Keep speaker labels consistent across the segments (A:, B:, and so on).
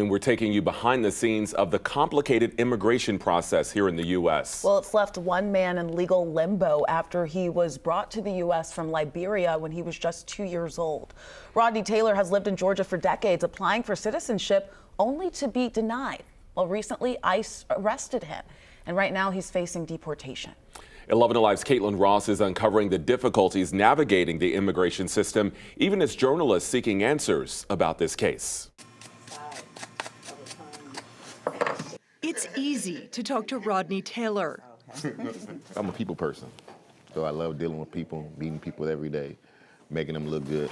A: And we're taking you behind the scenes of the complicated immigration process here in the U.S.
B: Well, it's left one man in legal limbo after he was brought to the U.S. from Liberia when he was just 2 years old. Rodney Taylor has lived in Georgia for decades, applying for citizenship only to be denied. Well, recently, ICE arrested him, and right now he's facing deportation.
A: 11 Alive's Caitlin Ross is uncovering the difficulties navigating the immigration system, even as journalists seeking answers about this case.
C: It's easy to talk to Rodney Taylor.
D: I'm a people person, so I love dealing with people, meeting people every day, making them look good.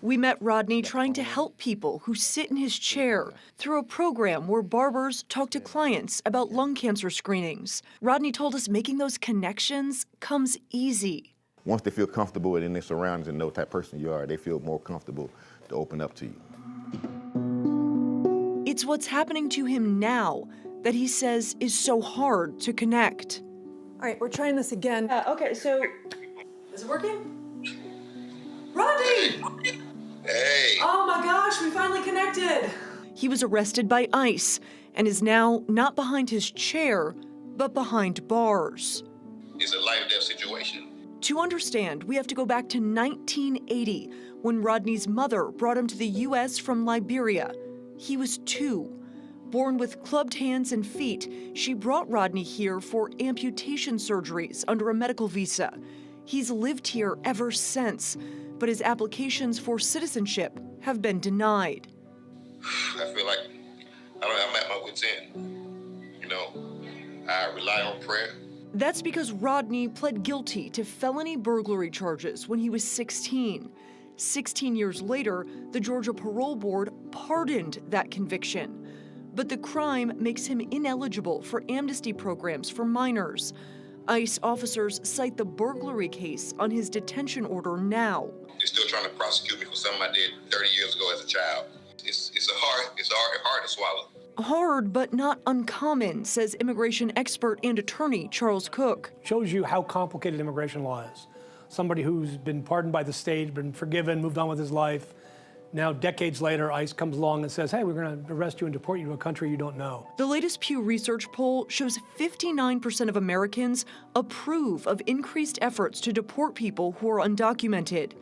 C: We met Rodney trying to help people who sit in his chair through a program where barbers talk to clients about lung cancer screenings. Rodney told us making those connections comes easy.
D: Once they feel comfortable in their surroundings and know what type of person you are, they feel more comfortable to open up to you.
C: It's what's happening to him now that he says is so hard to connect.
E: All right, we're trying this again.
C: Okay, so is it working? Rodney!
F: Hey!
C: Oh my gosh, we finally connected. He was arrested by ICE and is now not behind his chair, but behind bars.
F: It's a life or death situation.
C: To understand, we have to go back to 1980 when Rodney's mother brought him to the U.S. from Liberia. He was 2. Born with clubbed hands and feet, she brought Rodney here for amputation surgeries under a medical visa. He's lived here ever since, but his applications for citizenship have been denied.
F: I feel like I'm at my wit's end. You know, I rely on prayer.
C: That's because Rodney pled guilty to felony burglary charges when he was 16. 16 years later, the Georgia Parole Board pardoned that conviction. But the crime makes him ineligible for amnesty programs for minors. ICE officers cite the burglary case on his detention order now.
F: They're still trying to prosecute me for something I did 30 years ago as a child. It's hard to swallow.
C: Hard, but not uncommon, says immigration expert and attorney Charles Cook.
G: Shows you how complicated immigration law is. Somebody who's been pardoned by the state, been forgiven, moved on with his life. Now, decades later, ICE comes along and says, hey, we're going to arrest you and deport you to a country you don't know.
C: The latest Pew Research poll shows 59% of Americans approve of increased efforts to deport people who are undocumented.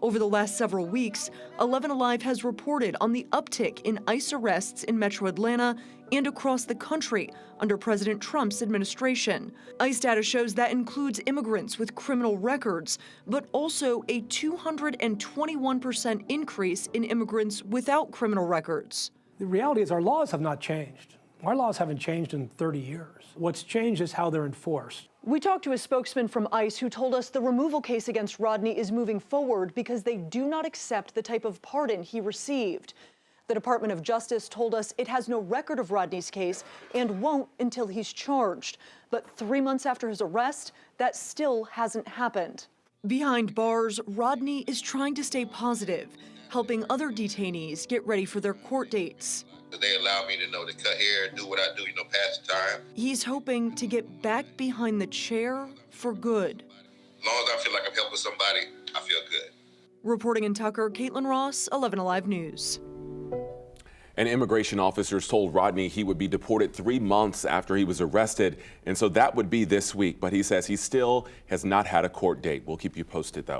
C: Over the last several weeks, 11 Alive has reported on the uptick in ICE arrests in metro Atlanta and across the country under President Trump's administration. ICE data shows that includes immigrants with criminal records, but also a 221% increase in immigrants without criminal records.
G: The reality is our laws have not changed. Our laws haven't changed in 30 years. What's changed is how they're enforced.
C: We talked to a spokesman from ICE who told us the removal case against Rodney is moving forward because they do not accept the type of pardon he received. The Department of Justice told us it has no record of Rodney's case and won't until he's charged. But 3 months after his arrest, that still hasn't happened. Behind bars, Rodney is trying to stay positive, helping other detainees get ready for their court dates.
F: They allow me to cut hair, do what I do, pass the time.
C: He's hoping to get back behind the chair for good.
F: As long as I feel like I'm helping somebody, I feel good.
C: Reporting in Tucker, Caitlin Ross, 11 Alive News.
A: And immigration officers told Rodney he would be deported 3 months after he was arrested, and so that would be this week. But he says he still has not had a court date. We'll keep you posted, though.